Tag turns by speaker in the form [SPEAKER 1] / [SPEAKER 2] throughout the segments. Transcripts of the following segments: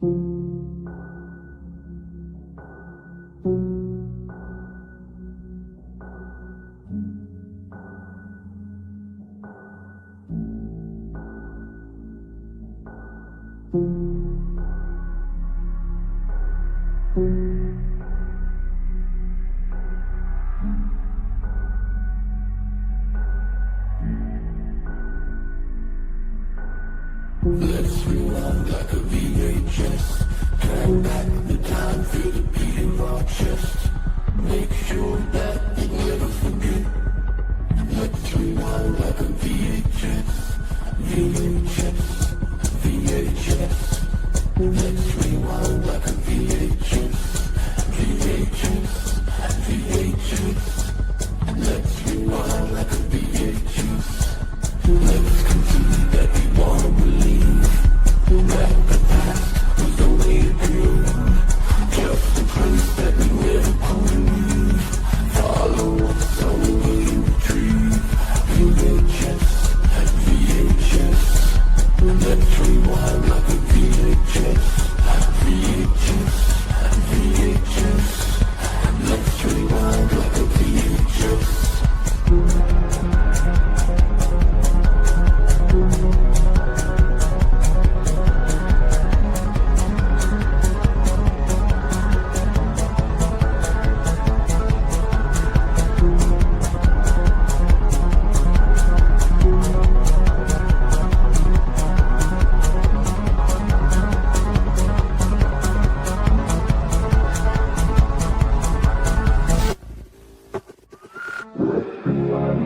[SPEAKER 1] Let's rewind like a VHS. Turn back the time, feel the beat in our chest. Make sure that we never forget. Let's rewind like a VHS. VHS, VHS. Let's rewind like a VHS. VHS, VHS. Let's rewind like a VHS. Let's concede that we wanna believe that the past was only a dream, just a place that we never could leave. Follow us only in retrieve. VHS, VHS. Let's rewind like a VHS. VHS, VHS. Let's rewind like a VHS.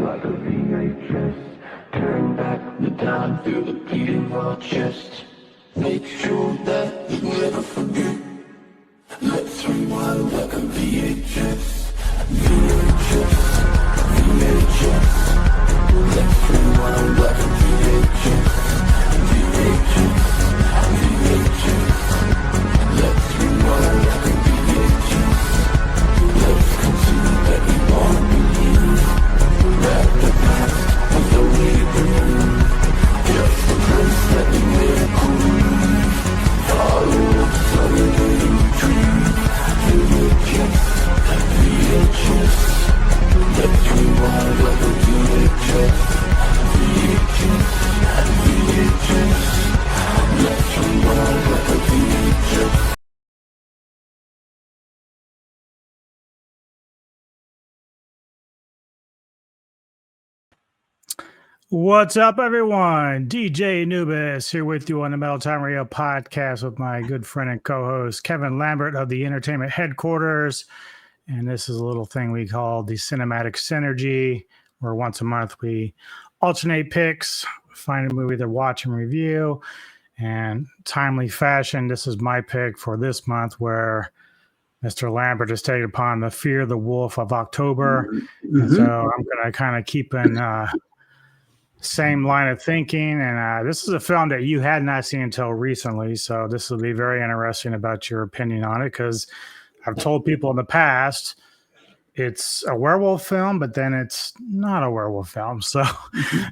[SPEAKER 1] Like a VHS, turn back the time, feel the beat in our chest. Make sure that we never forget. Let's rewind like a VHS. VHS, VHS. Let's rewind like a VHS. VHS, VHS. Let's rewind like a VHS. Let's concede that we wanna believe that the past was only a dream, just a place that we never could leave. Follow us only in retrieve. VHS, VHS. Let's rewind like a VHS. VHS, VHS. Let's rewind like a VHS.
[SPEAKER 2] What's up, everyone? DJ Anubis here with you on the Metal Time Radio podcast with my good friend and co-host Kevin Lambert of the Entertainment Headquarters. And this is a little thing we call the Cinematic Synergy, where once a month we alternate picks, find a movie to watch and review. And timely fashion, this is my pick for this month, where Mr. Lambert has taken upon the Fear the Wolf of October. Mm-hmm. And so I'm going to kind of keep in same line of thinking. And this is a film that you had not seen until recently. So this will be very interesting about your opinion on it, because I've told people in the past it's a werewolf film, but then it's not a werewolf film. So,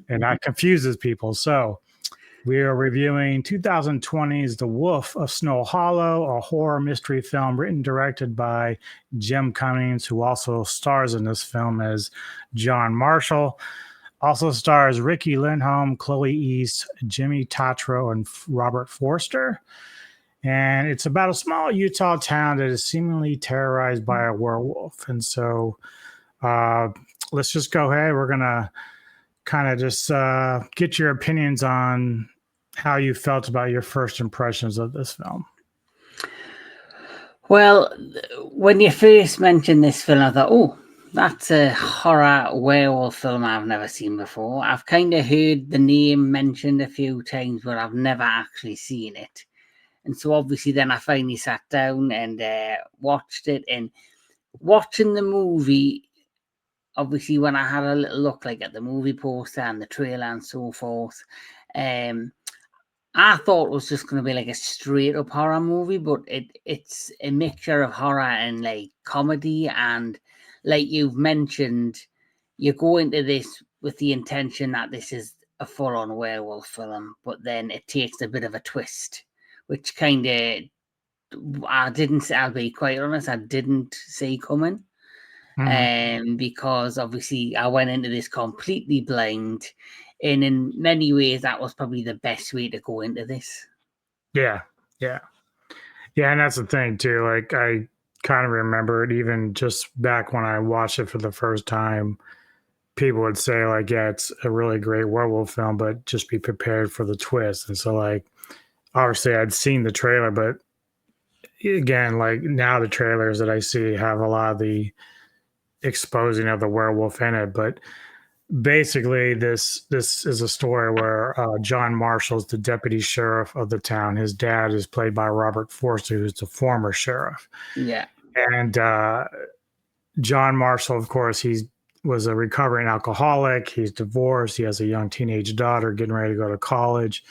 [SPEAKER 2] and that confuses people. So we are reviewing 2020's The Wolf of Snow Hollow, a horror mystery film written and directed by Jim Cummings, who also stars in this film as John Marshall. Also stars Ricky Lindholm, Chloe East, Jimmy Tatro, and Robert Forster. And it's about a small Utah town that is seemingly terrorized by a werewolf. And so let's just go ahead. We're going to kind of just get your opinions on how you felt about your first impressions of this film.
[SPEAKER 3] Well, when you first mentioned this film, I thought, oh, that's a horror werewolf film I've never seen before. I've kind of heard the name mentioned a few times, but I've never actually seen it. And so obviously then I finally sat down and watched it. And watching the movie, obviously when I had a little look like at the movie poster and the trailer and so forth, I thought it was just going to be like a straight up horror movie, but it's a mixture of horror and like comedy. And like you've mentioned, you go into this with the intention that this is a full on werewolf film, but then it takes a bit of a twist, which kind of I'll be quite honest, I didn't see coming. Because obviously I went into this completely blind, and in many ways that was probably the best way to go into this.
[SPEAKER 2] Yeah, and that's the thing too. Like I kind of remember it even just back when I watched it for the first time. People would say like, "Yeah, it's a really great werewolf film, but just be prepared for the twist." And so, like, obviously, I'd seen the trailer, but again, like now the trailers that I see have a lot of the exposing of the werewolf in it. But basically, this is a story where John Marshall's the deputy sheriff of the town. His dad is played by Robert Forster, who's the former sheriff.
[SPEAKER 3] Yeah,
[SPEAKER 2] and John Marshall, of course, he was a recovering alcoholic. He's divorced. He has a young teenage daughter getting ready to go to college.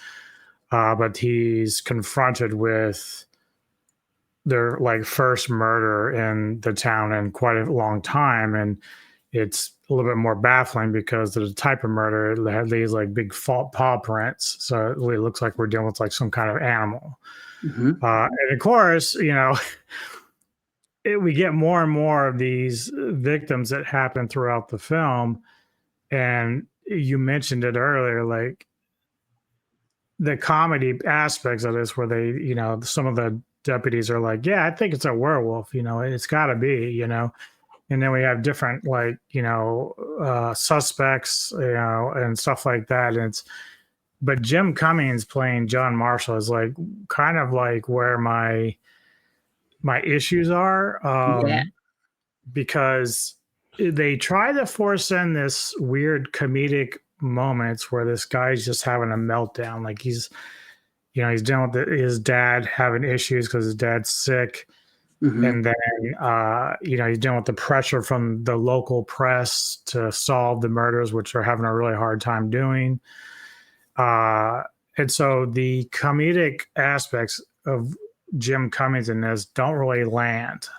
[SPEAKER 2] But he's confronted with their like first murder in the town in quite a long time. And it's a little bit more baffling because the type of murder it had these like big paw prints. So it really looks like we're dealing with like some kind of animal. And of course, you know, we get more and more of these victims that happen throughout the film. And you mentioned it earlier, like the comedy aspects of this, where they, you know, some of the deputies are like, yeah, I think it's a werewolf, you know, it's got to be, you know. And then we have different, like, you know, suspects, you know, and stuff like that. And but Jim Cummings playing John Marshall is like kind of like where my issues are, because they try to force in this weird comedic moments where this guy's just having a meltdown, like he's, you know, he's dealing with his dad having issues because his dad's sick. And then, you know, he's dealing with the pressure from the local press to solve the murders, which they're having a really hard time doing. And so the comedic aspects of Jim Cummings in this don't really land.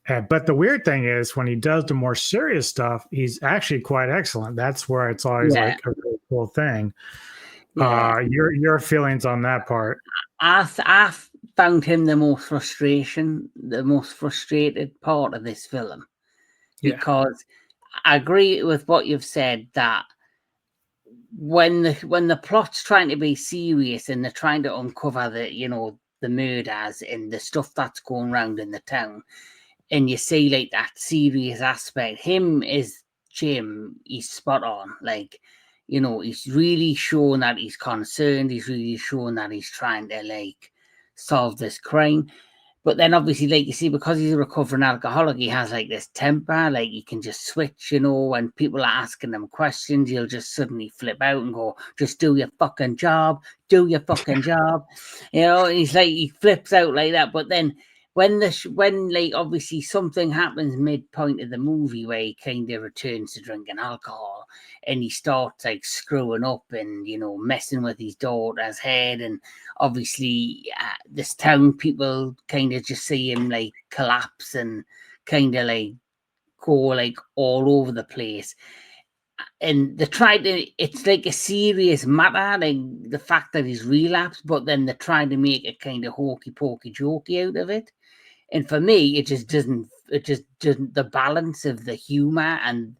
[SPEAKER 2] But the weird thing is when he does the more serious stuff, he's actually quite excellent. That's where it's always like a really cool thing. Your feelings on that part?
[SPEAKER 3] I found him the most frustrated part of this film, because I agree with what you've said that when the plot's trying to be serious and they're trying to uncover the, you know, the murders and the stuff that's going around in the town, and you see like that serious aspect, him as Jim, he's spot on. Like, you know, he's really showing that he's concerned. He's really showing that he's trying to like solve this crime. But then obviously, like you see, because he's a recovering alcoholic, he has like this temper, like he can just switch, you know, when people are asking him questions, he'll just suddenly flip out and go, just do your fucking job, do your fucking job. You know, and he's like, he flips out like that. But then when like obviously something happens midpoint of the movie where he kind of returns to drinking alcohol and he starts like screwing up and, you know, messing with his daughter's head, and obviously this town people kind of just see him like collapse and kind of like go like all over the place. And they try to, it's like a serious matter, like the fact that he's relapsed, but then they're trying to make a kind of hokey pokey jokey out of it. And for me, it just doesn't, the balance of the humor and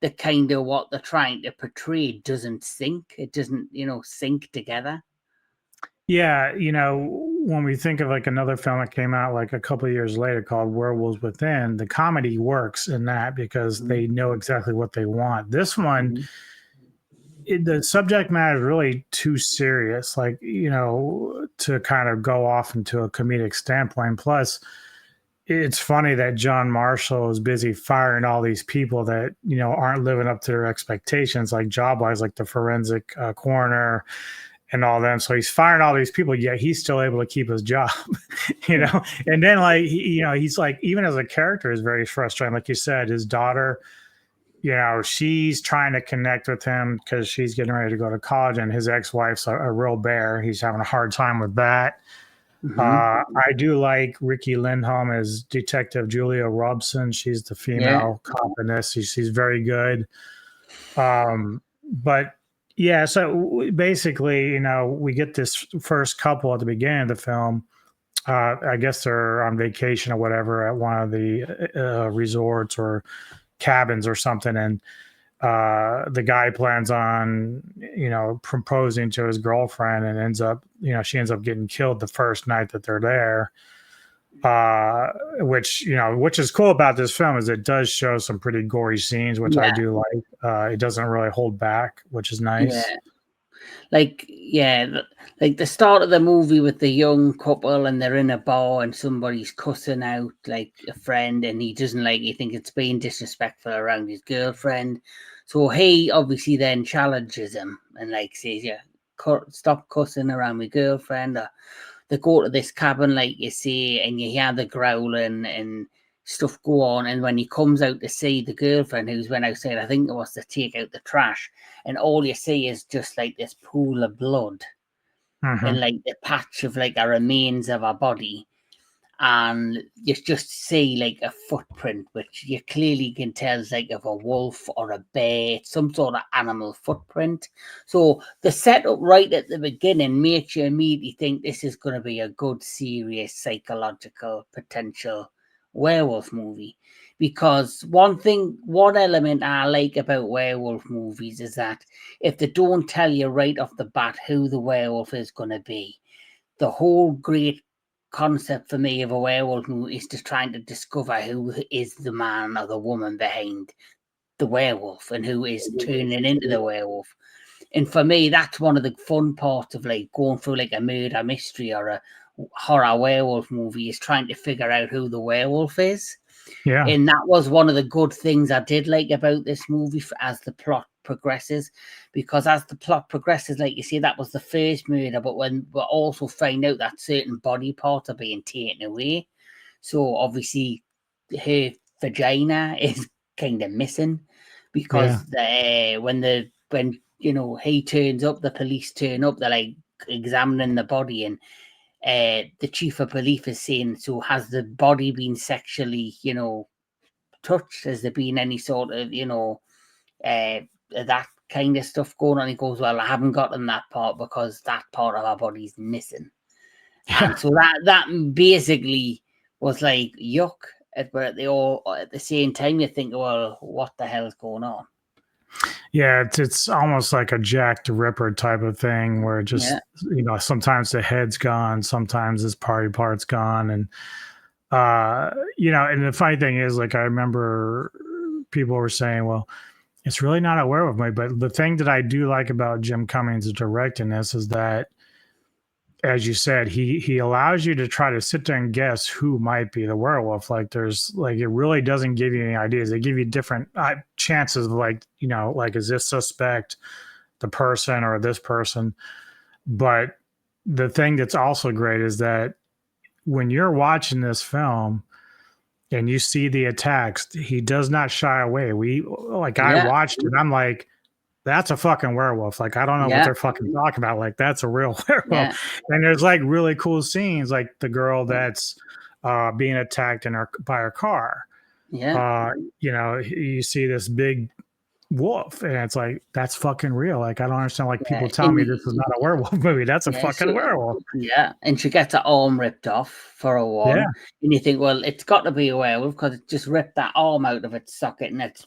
[SPEAKER 3] the kind of what they're trying to portray doesn't sync. It doesn't, you know, sync together.
[SPEAKER 2] Yeah, you know, when we think of like another film that came out like a couple of years later called Werewolves Within, the comedy works in that because they know exactly what they want. This one, the subject matter is really too serious, like, you know, to kind of go off into a comedic standpoint. Plus, it's funny that John Marshall is busy firing all these people that, you know, aren't living up to their expectations, like job-wise, like the forensic coroner and all them. So he's firing all these people, yet he's still able to keep his job, you know? And then like, you know, he's like, even as a character is very frustrating. Like you said, his daughter, you know, she's trying to connect with him because she's getting ready to go to college, and his ex-wife's a real bear. He's having a hard time with that. I do like Ricky Lindholm as Detective Julia Robson. She's the female cop in this. She's very good. But Yeah, so basically, we get this first couple at the beginning of the film. I guess they're on vacation or whatever at one of the resorts or cabins or something, and the guy plans on, proposing to his girlfriend, and she ends up getting killed the first night that they're there. Which is cool about this film is it does show some pretty gory scenes, which I
[SPEAKER 3] Yeah.
[SPEAKER 2] do like. It doesn't really hold back, which is nice.
[SPEAKER 3] Yeah. Like the start of the movie with the young couple and they're in a bar and somebody's cussing out like a friend and he doesn't like, he thinks it's being disrespectful around his girlfriend. So he obviously then challenges him and like says, yeah, stop cussing around my girlfriend. Or they go to this cabin, like you see, and you hear the growling and stuff go on. And when he comes out to see the girlfriend who's went outside, I think it was to take out the trash, and all you see is just like this pool of blood and like the patch of like a remains of a body. And you just see like a footprint, which you clearly can tell is like of a wolf or a bear, some sort of animal footprint. So the setup right at the beginning makes you immediately think this is going to be a good, serious, psychological, potential werewolf movie. Because one element I like about werewolf movies is that if they don't tell you right off the bat who the werewolf is going to be, the whole great concept for me of a werewolf movie is just trying to discover who is the man or the woman behind the werewolf and who is turning into the werewolf. And for me, that's one of the fun parts of like going through like a murder mystery or a horror werewolf movie, is trying to figure out who the werewolf is.
[SPEAKER 2] Yeah.
[SPEAKER 3] And that was one of the good things I did like about this movie as the plot progresses, because as the plot progresses, like you see, that was the first murder, but when we also find out that certain body parts are being taken away, so obviously her vagina is kind of missing, because when he turns up, the police turn up, they're like examining the body, and the chief of police is saying, so has the body been sexually touched? Has there been any sort of that kind of stuff going on? He goes, well, I haven't gotten that part because that part of our body's missing. And so that basically was like yuck, but at the same time you think, well, what the hell's going on?
[SPEAKER 2] Yeah, it's almost like a Jack the Ripper type of thing where just sometimes the head's gone, sometimes his part's gone, and and the funny thing is, like, I remember people were saying, well, it's really not a werewolf movie, but the thing that I do like about Jim Cummings directing this is that, as you said, he allows you to try to sit there and guess who might be the werewolf. Like it really doesn't give you any ideas. They give you different chances of like is this suspect the person or this person? But the thing that's also great is that when you're watching this film and you see the attacks, he does not shy away. I watched it. I'm like, that's a fucking werewolf. Like, I don't know what they're fucking talking about. Like, that's a real werewolf. Yeah. And there's like really cool scenes, like the girl that's being attacked by her car.
[SPEAKER 3] Yeah.
[SPEAKER 2] You see this big wolf, and it's like, that's fucking real. Like, I don't understand. Like, people tell me this is not a werewolf movie. That's a fucking werewolf.
[SPEAKER 3] Yeah. And she gets her arm ripped off for a one. Yeah. And you think, well, it's got to be a werewolf because it just ripped that arm out of its socket and it's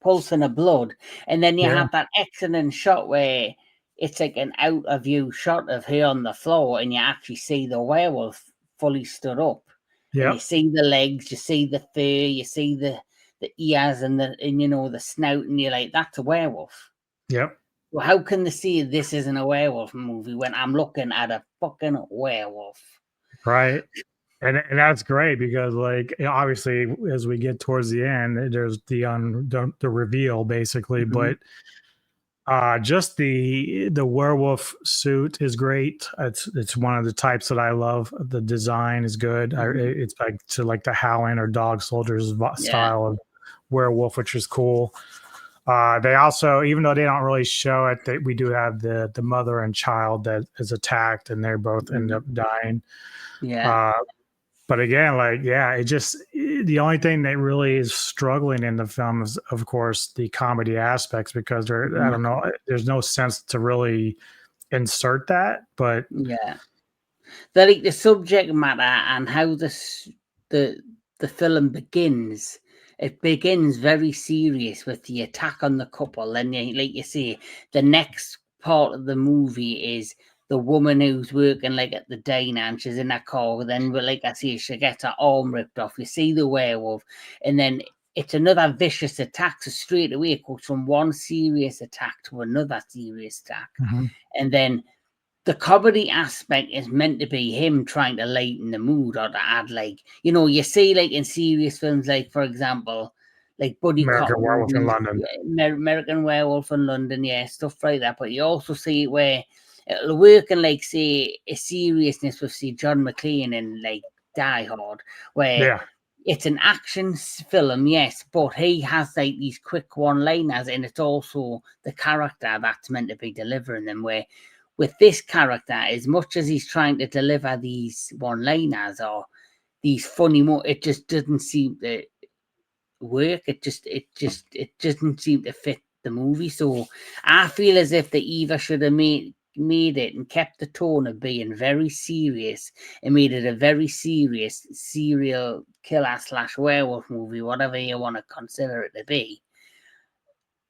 [SPEAKER 3] pulsing of blood. And then you have that excellent shot where it's like an out of view shot of her on the floor, and you actually see the werewolf fully stood up. Yeah, you see the legs, you see the fur, you see the ears and the snout, and you're like, that's a werewolf.
[SPEAKER 2] Yep.
[SPEAKER 3] Well, how can they see this isn't a werewolf movie when I'm looking at a fucking werewolf?
[SPEAKER 2] Right. And that's great because, like, obviously, as we get towards the end, there's the reveal basically. Mm-hmm. But just the werewolf suit is great. It's one of the types that I love. The design is good. Mm-hmm. It's like the Howling or Dog Soldiers style of werewolf, which is cool. They also, even though they don't really show it, we do have the mother and child that is attacked, and they both end up dying.
[SPEAKER 3] Yeah.
[SPEAKER 2] But again, like, yeah, it just, the only thing that really is struggling in the film is, of course, the comedy aspects, because there, I don't know, there's no sense to really insert that. But
[SPEAKER 3] Yeah. The subject matter and how the film begins. It begins very serious with the attack on the couple, and like you say, the next part of the movie is the woman who's working like at the diner, and she's in a car. Then, like I say, she gets her arm ripped off. You see the werewolf, and then it's another vicious attack. So straight away, it goes from one serious attack to another serious attack, and then the comedy aspect is meant to be him trying to lighten the mood, or to add, like, you know, you see, like in serious films, like for example, like buddy cop
[SPEAKER 2] American Werewolf in London.
[SPEAKER 3] American Werewolf in London, yeah, stuff like that. But you also see it where it'll work in, like, say, a seriousness with, say, John McClane in like Die Hard, where it's an action film, yes, but he has like these quick one-liners, and it's also the character that's meant to be delivering them. Where with this character, as much as he's trying to deliver these one-liners or these funny it just doesn't seem to work. It doesn't seem to fit the movie. So I feel as if they either should have made it and kept the tone of being very serious and made it a very serious serial killer / werewolf movie, whatever you want to consider it to be.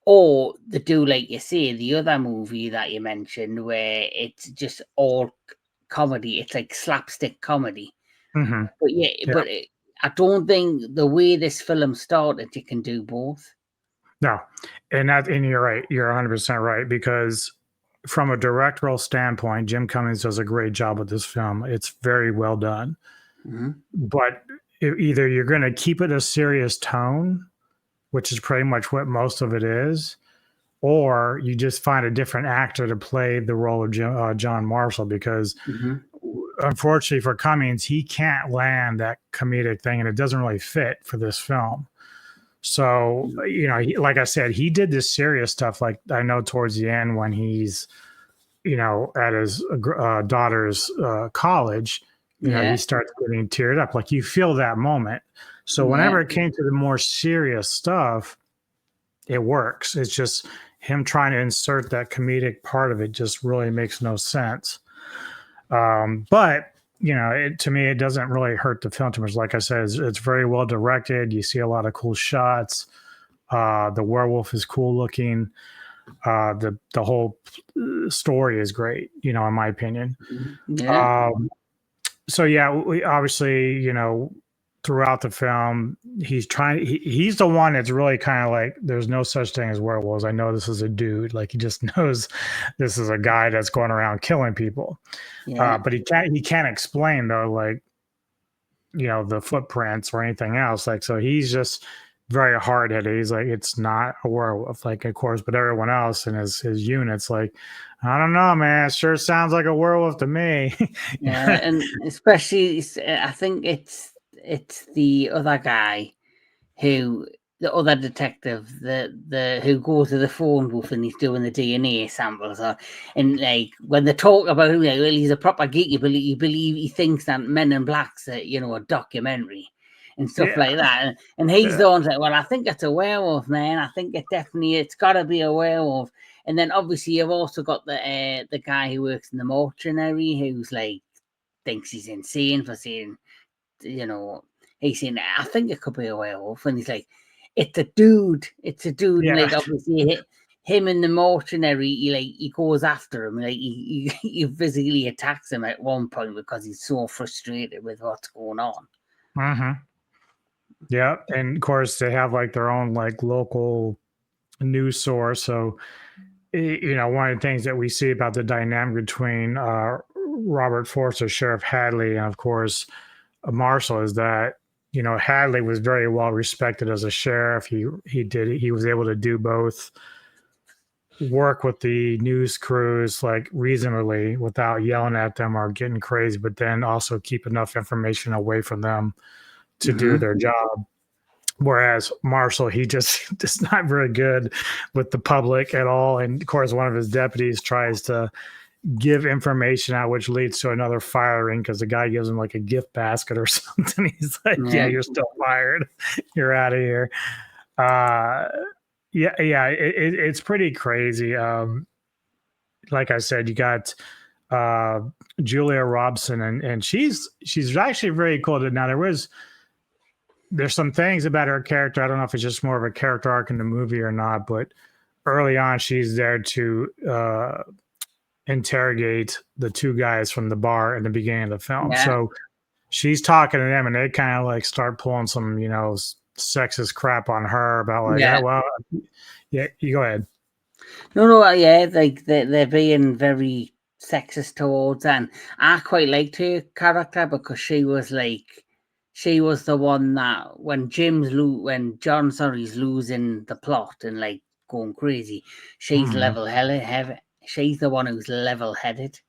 [SPEAKER 3] Or they do, like you say, the other movie that you mentioned, where it's just all comedy. It's like slapstick comedy. But but I don't think the way this film started, you can do both.
[SPEAKER 2] No, and you're right. You're 100% right, because from a directorial standpoint, Jim Cummings does a great job with this film. It's very well done. But either you're going to keep it a serious tone, which is pretty much what most of it is, or you just find a different actor to play the role of John Marshall, because unfortunately for Cummings, he can't land that comedic thing, and it doesn't really fit for this film. So, you know, like I said, he did this serious stuff. Like, I know towards the end when he's, you know, at his daughter's college, you know, he starts getting teared up. Like, you feel that moment. So whenever it came to the more serious stuff, it works. It's just him trying to insert that comedic part of it just really makes no sense. But, you know, to me, it doesn't really hurt the film too much. Like I said, it's very well directed. You see a lot of cool shots. The werewolf is cool looking. The whole story is great, you know, in my opinion. So yeah, we obviously, you know, throughout the film, he's the one that's really kind of like, there's no such thing as werewolves. I know this is a dude. Like, he just knows this is a guy that's going around killing people. But he can't explain, though, like, you know, the footprints or anything else. Like, so he's just very hard-headed. He's like, it's not a werewolf. Like, of course, but everyone else in his unit's like, I don't know, man. It sure sounds like a werewolf to me.
[SPEAKER 3] And especially, I think it's the other guy the other detective, who goes to the phone booth and he's doing the DNA samples, and like when they talk about him, like, well, he's a proper geek. You believe he thinks that Men in Black's a documentary and stuff like that, and he's the one like, well, I think it's a werewolf, man. I think it's got to be a werewolf. And then obviously you've also got the guy who works in the mortuary, who's like thinks he's insane for saying, you know, he's saying, I think it could be a werewolf. And he's like, it's a dude. And like, obviously him in the mortuary, he goes after him. Like, he physically attacks him at one point because he's so frustrated with what's going on.
[SPEAKER 2] Yeah. And of course they have like their own like local news source. So, you know, one of the things that we see about the dynamic between Robert Forster, Sheriff Hadley, and of course Marshall, is that, you know, Hadley was very well respected as a sheriff. He was able to do both, work with the news crews like reasonably without yelling at them or getting crazy, but then also keep enough information away from them to do their job. Whereas Marshall, he just not very good with the public at all. And of course, one of his deputies tries to, give information out, which leads to another firing because the guy gives him like a gift basket or something. He's like, "Yeah, you're still fired. You're out of here." Yeah, it's pretty crazy. Like I said, you got Julia Robson, and she's actually very cool. Now there's some things about her character. I don't know if it's just more of a character arc in the movie or not, but early on, she's there to interrogate the two guys from the bar in the beginning of the film.
[SPEAKER 3] Yeah.
[SPEAKER 2] So she's talking to them, and they kind of like start pulling some, sexist crap on her about like,
[SPEAKER 3] Yeah.
[SPEAKER 2] well, yeah, you go ahead.
[SPEAKER 3] No, yeah, like they're being very sexist towards her, and I quite liked her character because she was the one that when John Surrey's losing the plot and like going crazy, she's level-headed. She's the one who's level-headed.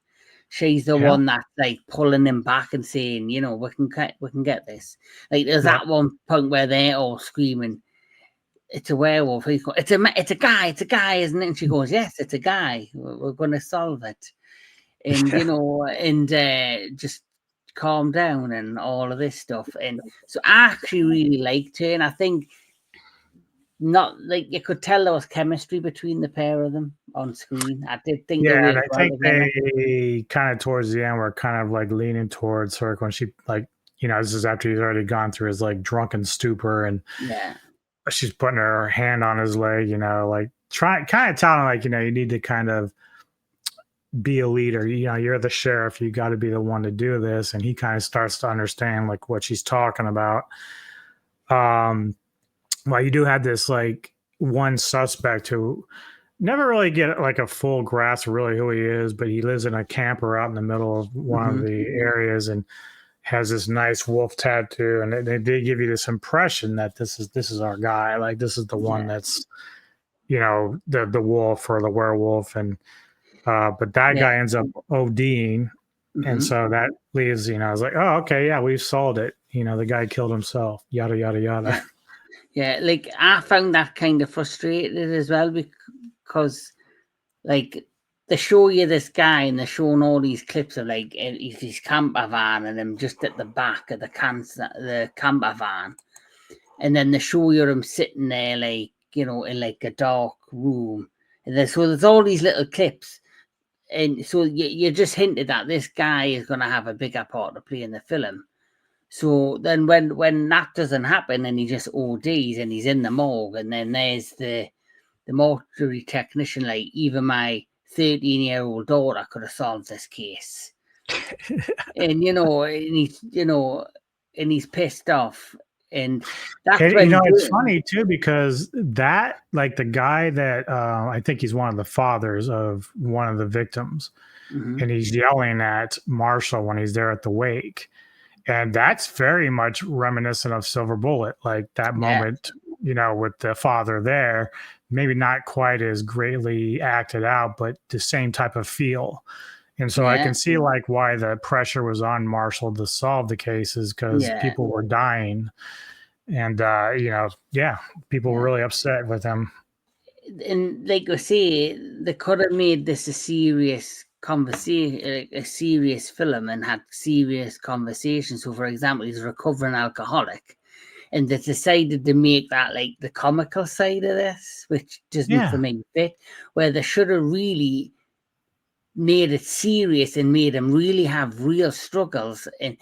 [SPEAKER 3] She's the one that's like pulling him back and saying, we can get this. Like there's that one point where they're all screaming, "It's a werewolf." It's a guy, isn't it? And she goes, "Yes, it's a guy. We're going to solve it." And just calm down and all of this stuff. And so I actually really liked her, and I think not like you could tell there was chemistry between the pair of them on screen. I did think
[SPEAKER 2] and I think they kind of towards the end were kind of like leaning towards her when she like, this is after he's already gone through his like drunken stupor, and she's putting her hand on his leg, like kind of telling him like, you need to kind of be a leader. You're the sheriff. You got to be the one to do this. And he kind of starts to understand like what she's talking about. Well, you do have this like one suspect who never really get like a full grasp of really who he is, but he lives in a camper out in the middle of one of the areas and has this nice wolf tattoo. And they give you this impression that this is our guy. Like this is the one that's, the wolf or the werewolf. And, but that guy ends up ODing. And so that leaves, I was like, oh, okay, yeah, we've solved it. The guy killed himself, yada, yada, yada.
[SPEAKER 3] Yeah, like I found that kind of frustrated as well because, like, they show you this guy and they're showing all these clips of like his camper van and him just at the back of the camper van, and then they show you him sitting there like in like a dark room, and there's all these little clips, and so you just hinted that this guy is going to have a bigger part to play in the film. So then when that doesn't happen and he just ODs and he's in the morgue, and then there's the mortuary technician, like even my 13-year-old daughter could have solved this case. And and he's pissed off. And that's when
[SPEAKER 2] it's funny too, because that like the guy that I think he's one of the fathers of one of the victims, and he's yelling at Marshall when he's there at the wake. And that's very much reminiscent of Silver Bullet, like that moment, with the father there, maybe not quite as greatly acted out, but the same type of feel. And so I can see like why the pressure was on Marshall to solve the cases, because people were dying. And, people were really upset with him.
[SPEAKER 3] And like I say, they could have made this a serious conversation, a serious film, and had serious conversations. So, for example, he's a recovering alcoholic, and they decided to make that like the comical side of this, which doesn't for me fit. Where they should have really made it serious and made him really have real struggles, and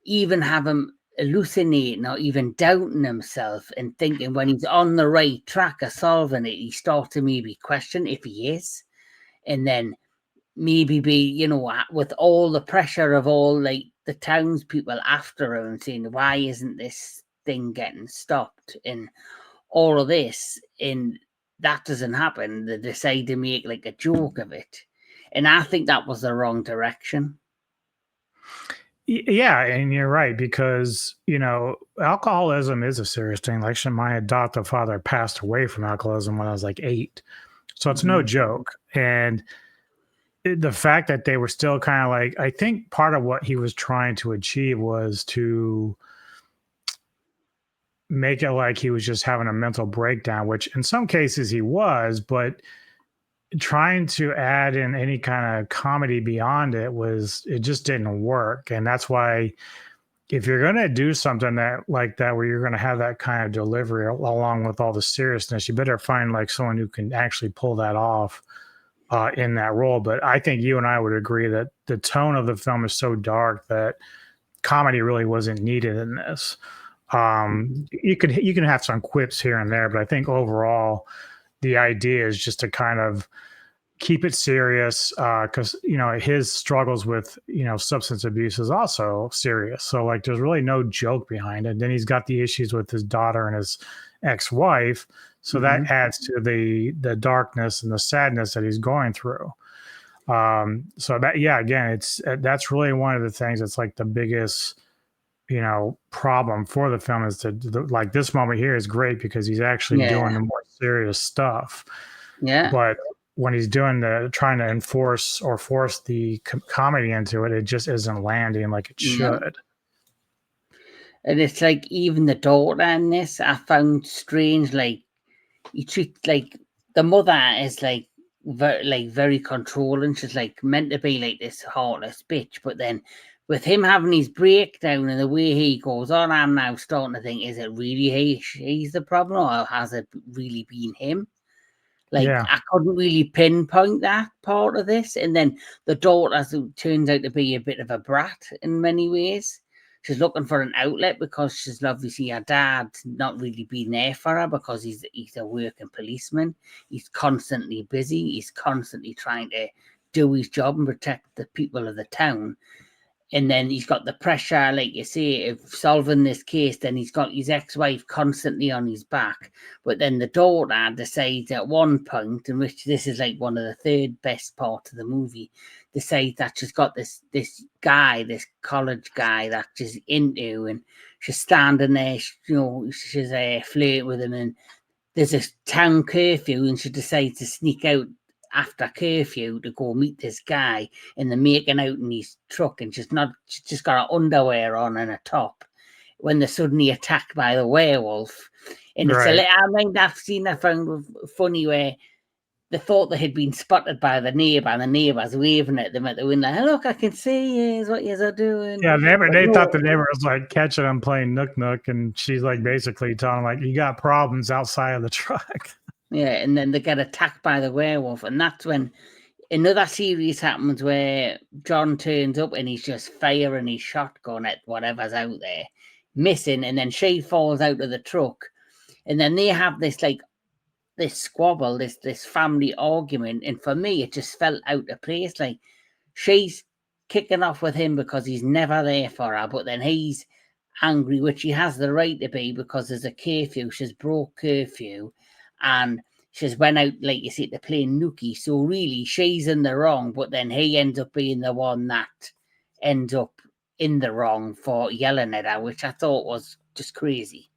[SPEAKER 3] even have him hallucinating or even doubting himself and thinking when he's on the right track of solving it, he starts to maybe question if he is, and then maybe be, with all the pressure of all like the townspeople after him saying, why isn't this thing getting stopped and all of this, and that doesn't happen. They decide to make like a joke of it, and I think that was the wrong direction.
[SPEAKER 2] Yeah, and you're right, because alcoholism is a serious thing. Like my adoptive father passed away from alcoholism when I was like 8, so it's no joke. And the fact that they were still kind of like, I think part of what he was trying to achieve was to make it like he was just having a mental breakdown, which in some cases he was, but trying to add in any kind of comedy beyond it just didn't work. And that's why if you're going to do something like that, where you're going to have that kind of delivery along with all the seriousness, you better find like someone who can actually pull that off in that role. But I think you and I would agree that the tone of the film is so dark that comedy really wasn't needed in this. You can have some quips here and there, but I think overall the idea is just to kind of keep it serious, because his struggles with substance abuse is also serious. So like there's really no joke behind it. Then he's got the issues with his daughter and his ex-wife, so that adds to the darkness and the sadness that he's going through. So that, yeah, again, that's really one of the things that's like the biggest problem for the film is like this moment here is great because he's actually doing the more serious stuff.
[SPEAKER 3] Yeah.
[SPEAKER 2] But when he's trying to enforce or force the comedy into it, it just isn't landing like it should.
[SPEAKER 3] And it's like even the daughter in this, I found strange. Like you treat like the mother is like very controlling. She's like meant to be like this heartless bitch, but then with him having his breakdown and the way he goes on, I'm now starting to think: is it really he's the problem, or has it really been him? Like, I couldn't really pinpoint that part of this. And then the daughter turns out to be a bit of a brat in many ways. She's looking for an outlet because she's obviously her dad not really been there for her because he's a working policeman. He's constantly busy. He's constantly trying to do his job and protect the people of the town. And then he's got the pressure, like you say, of solving this case. Then he's got his ex-wife constantly on his back. But then the daughter decides at one point, in which this is like one of the third best parts of the movie, decides that she's got this guy, this college guy that she's into, and she's standing there, she's flirting with him, and there's a town curfew, and she decides to sneak out after curfew to go meet this guy, and they're making out in his truck, and she's just got her underwear on and a top when they're suddenly attacked by the werewolf. And it's that scene I found funny where they thought they had been spotted by the neighbour, and the neighbour's waving at them at the window. Hey, look, I can see you, is what you're doing.
[SPEAKER 2] Yeah, they thought the neighbor was like catching them playing Nook, and she's like basically telling them like, you got problems outside of the truck.
[SPEAKER 3] Yeah, and then they get attacked by the werewolf, and that's when another series happens where John turns up and he's just firing his shotgun at whatever's out there, missing, and then she falls out of the truck, and then they have this squabble, this family argument, and for me it just felt out of place. Like she's kicking off with him because he's never there for her, but then he's angry, which he has the right to be because there's a curfew. She's broke curfew. And she's went out, like you say, to play nookie. So really, she's in the wrong, but then he ends up being the one that ends up in the wrong for yelling at her, which I thought was just crazy.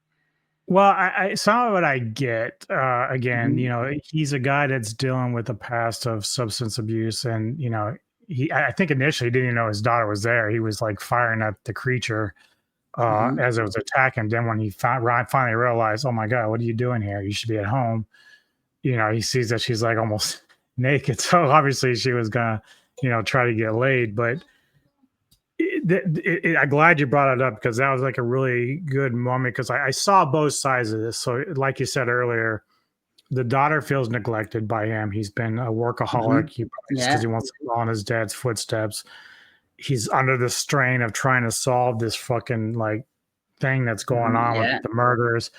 [SPEAKER 2] Well, I some of it I get. Again, he's a guy that's dealing with a past of substance abuse, and I think initially he didn't even know his daughter was there. He was like firing at the creature as it was attacking. Then when he finally realized, oh my God, what are you doing here? You should be at home. He sees that she's like almost naked. So obviously she was gonna, try to get laid. But I'm glad you brought it up because that was like a really good moment because I saw both sides of this. So like you said earlier, the daughter feels neglected by him. He's been a workaholic because he wants to follow in his dad's footsteps. He's under the strain of trying to solve this fucking like thing that's going on with the murders.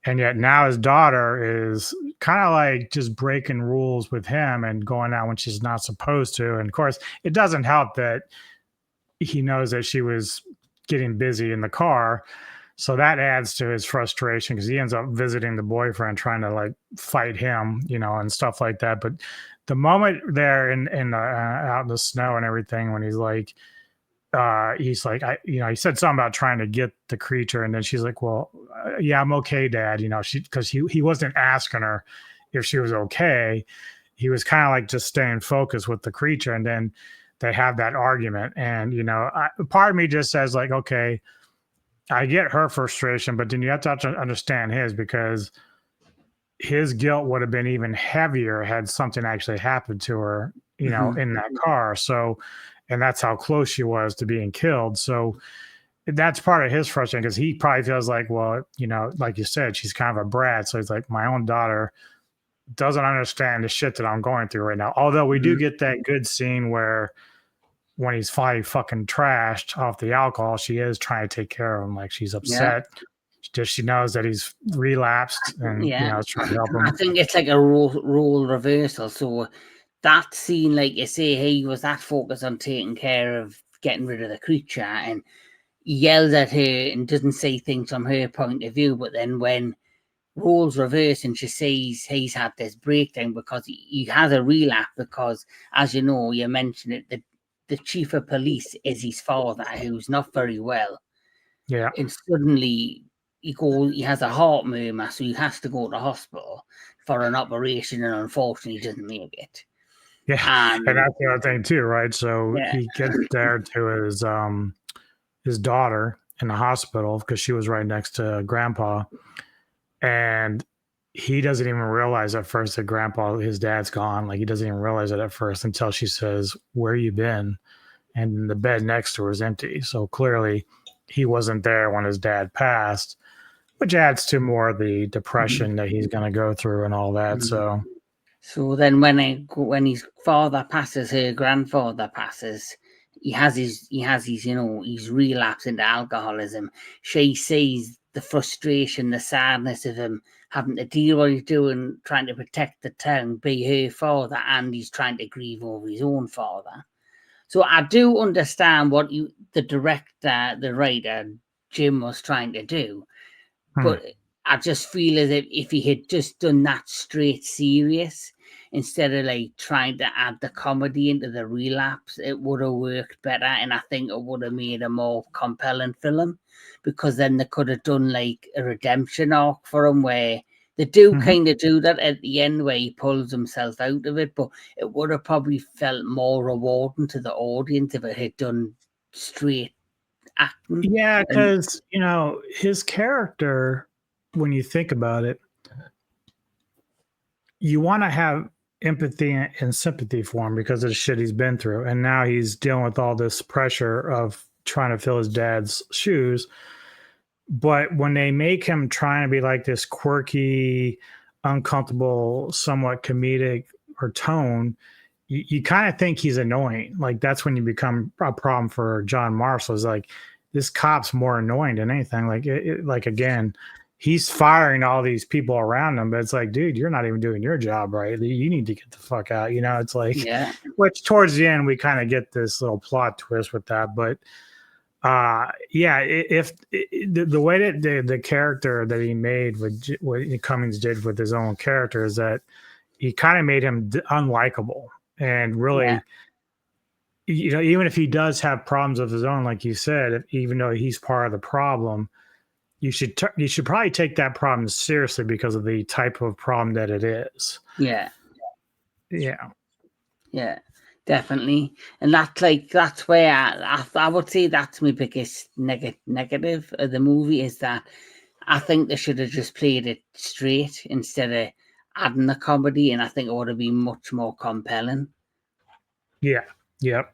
[SPEAKER 2] And yet now his daughter is kind of like just breaking rules with him and going out when she's not supposed to. And of course, it doesn't help that he knows that she was getting busy in the car. So that adds to his frustration because he ends up visiting the boyfriend, trying to like fight him, and stuff like that. But the moment there in out in the snow and everything, when he's like, he said something about trying to get the creature, and then she's like, "Well, yeah, I'm okay, Dad." Because he wasn't asking her if she was okay. He was kind of like just staying focused with the creature, and then they have that argument. And part of me just says like, okay, I get her frustration, but then you have to understand his because his guilt would have been even heavier had something actually happened to her, in that car. So, and that's how close she was to being killed. So that's part of his frustration, because he probably feels like, well, like you said, she's kind of a brat. So he's like, my own daughter doesn't understand the shit that I'm going through right now. Although we do get that good scene where when he's finally fucking trashed off the alcohol, she is trying to take care of him. Like, she's upset. Just she knows that he's relapsed and trying to help him.
[SPEAKER 3] I think it's like a role reversal. So that scene, like you say, he was that focused on taking care of getting rid of the creature, and he yells at her and doesn't say things from her point of view. But then when roles reverse and she sees he's had this breakdown because he has a relapse, because, as you know, you mentioned it, the chief of police is his father, who's not very well.
[SPEAKER 2] Yeah.
[SPEAKER 3] And suddenly he has a heart murmur, so he has to go to hospital for an operation, and unfortunately he doesn't make it.
[SPEAKER 2] Yeah. And that's the other thing too, right? So he gets there to his daughter in the hospital because she was right next to grandpa. And he doesn't even realize at first that his dad's gone. Like, he doesn't even realize it at first until she says, "Where you been?" And the bed next to her is empty. So clearly he wasn't there when his dad passed, which adds to more of the depression that he's going to go through and all that.
[SPEAKER 3] So then when his father passes, her grandfather passes, he has his he's relapsed into alcoholism. She sees the frustration, the sadness of him having to deal with what he's doing, trying to protect the town, be her father, and he's trying to grieve over his own father. So I do understand what the director, the writer, Jim, was trying to do. But I just feel as if he had just done that straight serious, instead of like trying to add the comedy into the relapse, it would have worked better. And I think it would have made a more compelling film, because then they could have done like a redemption arc for him, where they do kind of do that at the end, where he pulls himself out of it. But it would have probably felt more rewarding to the audience if it had done straight acting.
[SPEAKER 2] Yeah, because his character, when you think about it, you want to have empathy and sympathy for him because of the shit he's been through, and now he's dealing with all this pressure of trying to fill his dad's shoes. But when they make him trying to be like this quirky, uncomfortable, somewhat comedic or tone, you kind of think he's annoying. Like, that's when you become a problem for John Marshall. Is like, this cop's more annoying than anything. Like again, he's firing all these people around him, but it's like, dude, you're not even doing your job right. You need to get the fuck out. It's like, which towards the end we kind of get this little plot twist with that. But if the way that the character that he made with what Cummings did with his own character is that he kind of made him unlikable, and really, even if he does have problems of his own, like you said, even though he's part of the problem, you should probably take that problem seriously because of the type of problem that it is.
[SPEAKER 3] Yeah, definitely. And that's where I would say that's my biggest negative of the movie, is that I think they should have just played it straight instead of adding the comedy, and I think it would have been much more compelling.
[SPEAKER 2] Yeah. Yep.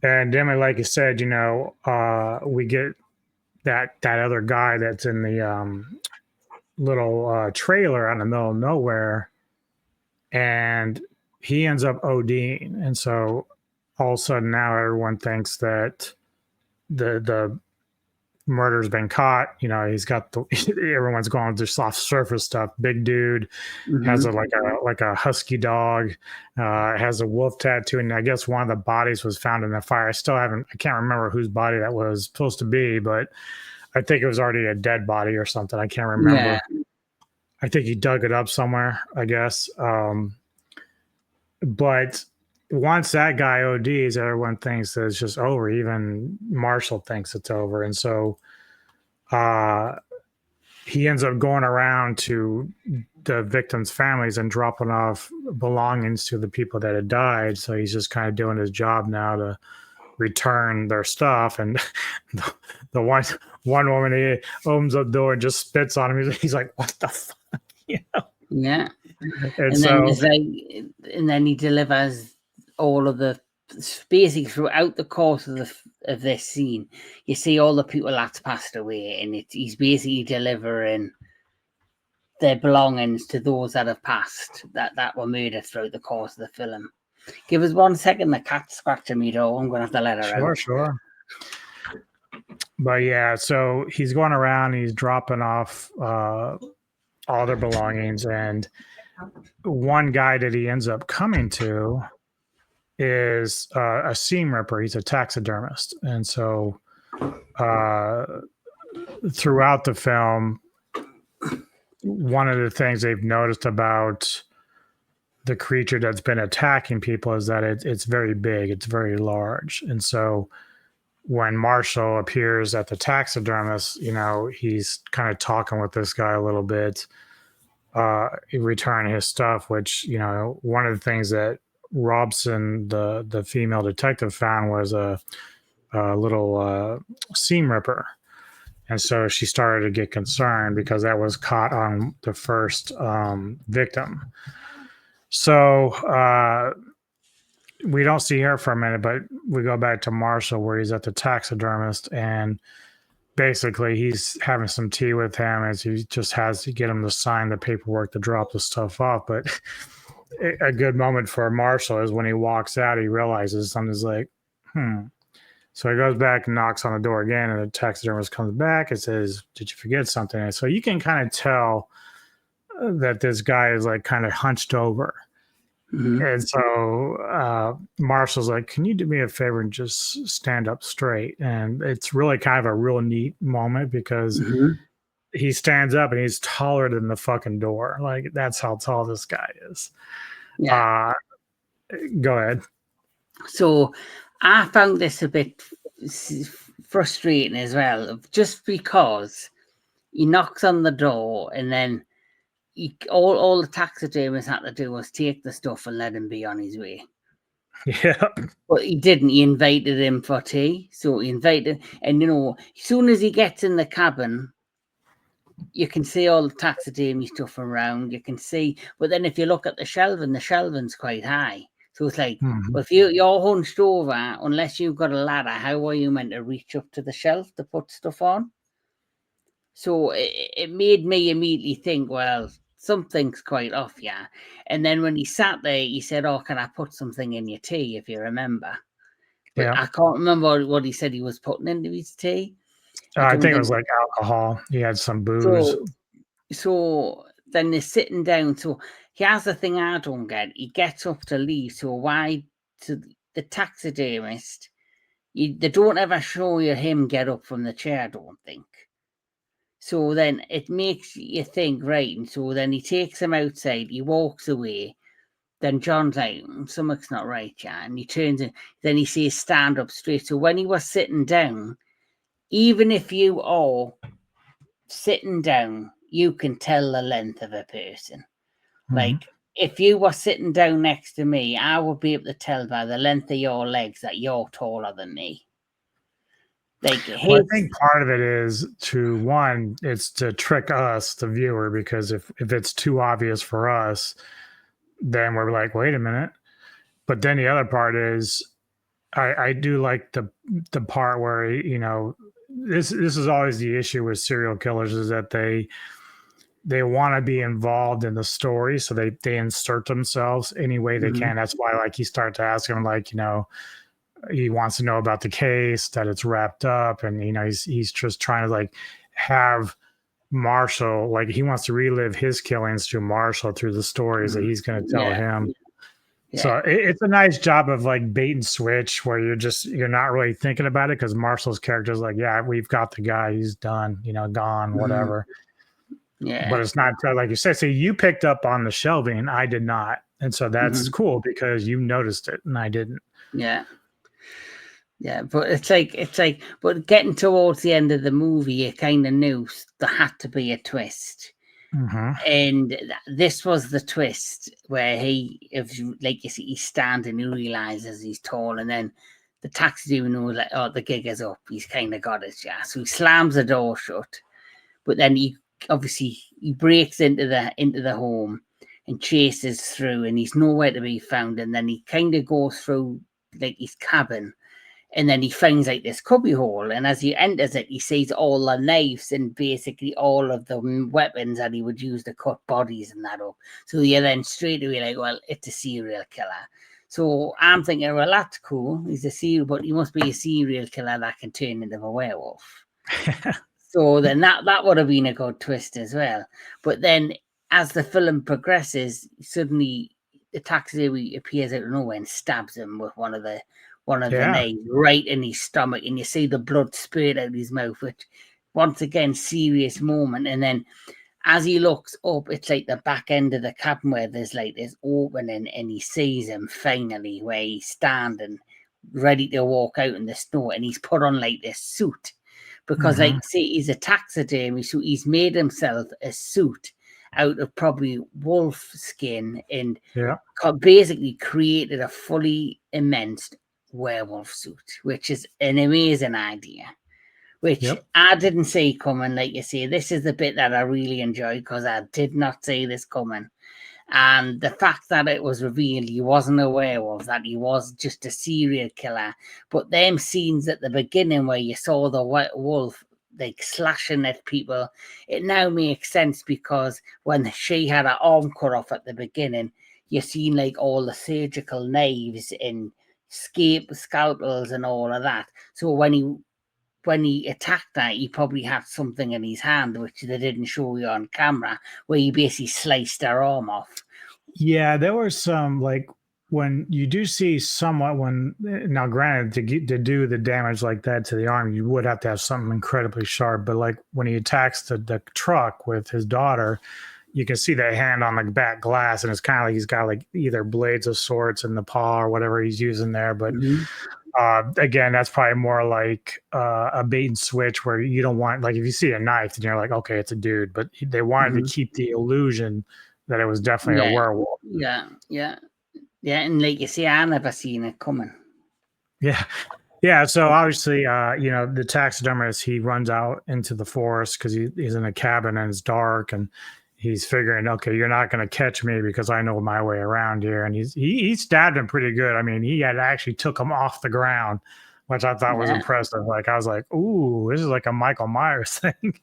[SPEAKER 2] And then, like you said, we get that other guy that's in the little trailer out in the middle of nowhere, and he ends up ODing. And so all of a sudden now everyone thinks that the murder's been caught. He's got everyone's going to soft surface stuff. Big dude has a husky dog, has a wolf tattoo, and I guess one of the bodies was found in the fire. I can't remember whose body that was supposed to be, but I think it was already a dead body or something. I can't remember. Yeah. I think he dug it up somewhere, I guess. But once that guy ODs, everyone thinks that it's just over. Even Marshall thinks it's over. And so he ends up going around to the victims' families and dropping off belongings to the people that had died. So he's just kind of doing his job now to return their stuff. And the one woman, he opens the door and just spits on him. He's like, what the fuck?
[SPEAKER 3] Yeah.
[SPEAKER 2] And
[SPEAKER 3] And
[SPEAKER 2] so,
[SPEAKER 3] then there's and then he delivers all of the basically throughout the course of this scene, you see all the people that's passed away, and he's basically delivering their belongings to those that have passed that were murdered throughout the course of the film. Give us 1 second. The cat's scratching me door. I'm gonna have to let her out.
[SPEAKER 2] sure. But yeah, so he's going around. He's dropping off all their belongings, and one guy that he ends up coming to is a seam ripper. He's a taxidermist, and so throughout the film, one of the things they've noticed about the creature that's been attacking people is that it's very big, it's very large, and so when Marshall appears at the taxidermist, he's kind of talking with this guy a little bit, returning his stuff, which, one of the things that Robson, the female detective, found was a little seam ripper. And so she started to get concerned because that was caught on the first victim. So we don't see her for a minute, but we go back to Marshall where he's at the taxidermist, and basically he's having some tea with him as he just has to get him to sign the paperwork to drop the stuff off. But a good moment for Marshall is when he walks out, he realizes something's like, So he goes back and knocks on the door again, and the taxidermist comes back and says, "Did you forget something?" And so you can kind of tell that this guy is like kind of hunched over. Mm-hmm. And so Marshall's like, "Can you do me a favor and just stand up straight?" And it's really kind of a real neat moment because he stands up and he's taller than the fucking door. Like, that's how tall this guy is. Yeah. Go ahead.
[SPEAKER 3] So I found this a bit frustrating as well, just because he knocks on the door and then all the taxidermist had to do was take the stuff and let him be on his way.
[SPEAKER 2] Yeah.
[SPEAKER 3] But he didn't. He invited him for tea. So he invited, and as soon as he gets in the cabin, you can see all the taxidermy stuff around. You can see, but then if you look at the shelving's quite high. So it's like, well, if you're hunched over, unless you've got a ladder, how are you meant to reach up to the shelf to put stuff on? So it made me immediately think, well, something's quite off, yeah. And then when he sat there, he said, "Oh, can I put something in your tea?" If you remember. But I can't remember what he said he was putting into his tea.
[SPEAKER 2] I think it was like alcohol. He had some booze.
[SPEAKER 3] So then they're sitting down. So here's the thing I don't get. He gets up to leave. So why to the taxidermist? They don't ever show you him get up from the chair, I don't think. So then it makes you think, right? And so then he takes him outside. He walks away. Then John's like, "Something's not right, yeah." And he turns in. Then he says, "Stand up straight." So when he was sitting down, even if you are sitting down, you can tell the length of a person. Like, if you were sitting down next to me, I would be able to tell by the length of your legs that you're taller than me. Like,
[SPEAKER 2] I think part of it is it's to trick us, the viewer, because if it's too obvious for us, then we're like, wait a minute. But then the other part is, I do like the part where, this is always the issue with serial killers, is that they want to be involved in the story, so they insert themselves any way they can. That's why, like, you start to ask him, like, he wants to know about the case, that it's wrapped up, and he's just trying to like have Marshall, like, he wants to relive his killings through Marshall, through the stories that he's going to tell him. Yeah. So it's a nice job of like bait and switch, where you're not really thinking about it, because Marshall's character is like, yeah, we've got the guy, he's done, gone, whatever. Yeah. But it's not like you said. So you picked up on the shelving, I did not, and so that's cool because you noticed it and I didn't.
[SPEAKER 3] Yeah. Yeah, but it's like, but getting towards the end of the movie, you kind of knew there had to be a twist. And this was the twist where he's standing, he realizes he's tall, and then the taxidermy knows, like, oh, the gig is up. He's kind of got it, yeah. So he slams the door shut, but then he obviously he breaks into the home and chases through, and he's nowhere to be found. And then he kind of goes through like his cabin, and then he finds like this cubby hole. And as he enters it, he sees all the knives and basically all of the weapons that he would use to cut bodies and that up. So you're then straight away like, well, it's a serial killer. So I'm thinking, well, that's cool. He's a serial, but he must be a serial killer that can turn into a werewolf. So then that would have been a good twist as well. But then as the film progresses, suddenly the taxidermy appears out of nowhere and stabs him with one of the knives right in his stomach, and you see the blood spurt out his mouth, which once again, serious moment. And then as he looks up, it's like the back end of the cabin where there's like this opening, and he sees him finally where he's standing ready to walk out in the snow, and he's put on like this suit because like see, he's a taxidermy, so he's made himself a suit out of probably wolf skin and basically created a fully immense werewolf suit, which is an amazing idea, which I didn't see coming. Like you say, this is the bit that I really enjoyed because I did not see this coming. And the fact that it was revealed he wasn't a werewolf, that he was just a serial killer. But them scenes at the beginning where you saw the white wolf like slashing at people, it now makes sense because when she had her arm cut off at the beginning, you seen like all the surgical knives and scalpels and all of that. So when he attacked her, he probably had something in his hand, which they didn't show you on camera, where he basically sliced her arm off.
[SPEAKER 2] Yeah, there were some, like, when you do see somewhat, now granted, to do the damage like that to the arm, you would have to have something incredibly sharp. But like when he attacks the truck with his daughter, you can see the hand on the back glass, and it's kind of like he's got like either blades of sorts in the paw or whatever he's using there. But again, that's probably more like a bait and switch where you don't want, like, if you see a knife, then you're like, okay, it's a dude. But they wanted to keep the illusion that it was definitely a werewolf.
[SPEAKER 3] Yeah, and like you see, I never seen it coming.
[SPEAKER 2] Yeah. So obviously, the taxidermist, he runs out into the forest because he's in a cabin and it's dark, and he's figuring, okay, you're not going to catch me because I know my way around here. And he stabbed him pretty good. I mean, he had actually took him off the ground, which I thought was impressive. Like, I was like, ooh, this is like a Michael Myers thing.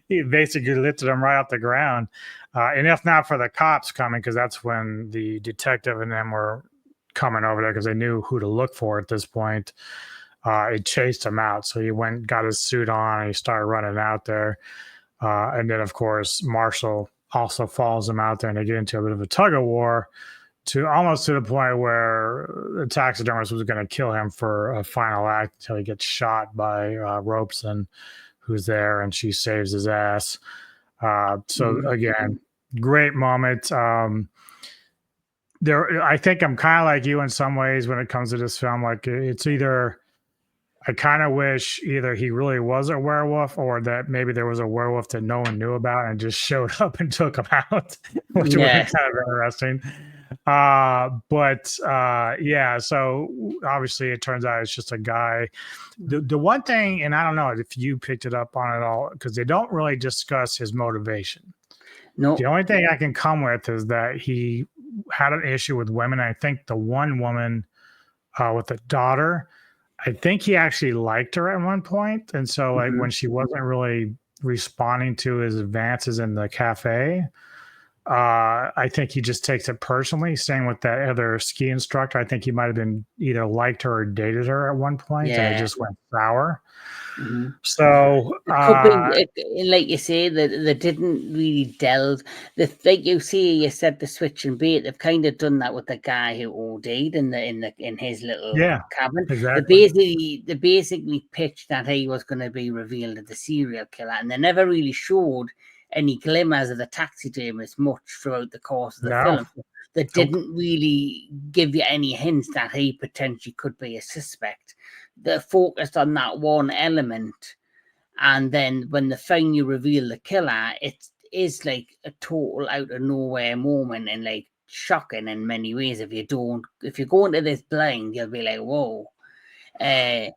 [SPEAKER 2] He basically lifted him right off the ground. And if not for the cops coming, because that's when the detective and them were coming over there because they knew who to look for at this point, it chased him out. So he went, got his suit on, and he started running out there. And then, of course, Marshall also follows him out there, and they get into a bit of a tug of war to almost to the point where the taxidermist was going to kill him for a final act until he gets shot by Robeson, who's there, and she saves his ass. So again, great moment. I think I'm kind of like you in some ways when it comes to this film. Like, it's either, I kind of wish either he really was a werewolf, or that maybe there was a werewolf that no one knew about and just showed up and took him out, which would be kind of interesting. So obviously it turns out it's just a guy. The one thing, and I don't know if you picked it up on it all, because they don't really discuss his motivation.
[SPEAKER 3] No.
[SPEAKER 2] The only thing I can come with is that he had an issue with women. I think the one woman with the daughter, I think he actually liked her at one point. And so like when she wasn't really responding to his advances in the cafe, I think he just takes it personally. Same with that other ski instructor. I think he might have been either liked her or dated her at one point, and it just went sour. So,
[SPEAKER 3] like you say, that they didn't really delve. Like you say, you said the switch and bait. They've kind of done that with the guy who OD'd in his little cabin.
[SPEAKER 2] Exactly.
[SPEAKER 3] They basically pitched that he was going to be revealed as the serial killer, and they never really showed any glimmers of the taxidermist much throughout the course of the film. They didn't really give you any hints that he potentially could be a suspect. They focused on that one element, and then when they finally reveal the killer, it is like a total out of nowhere moment, and like shocking in many ways. If you go into this blind, you'll be like, whoa. And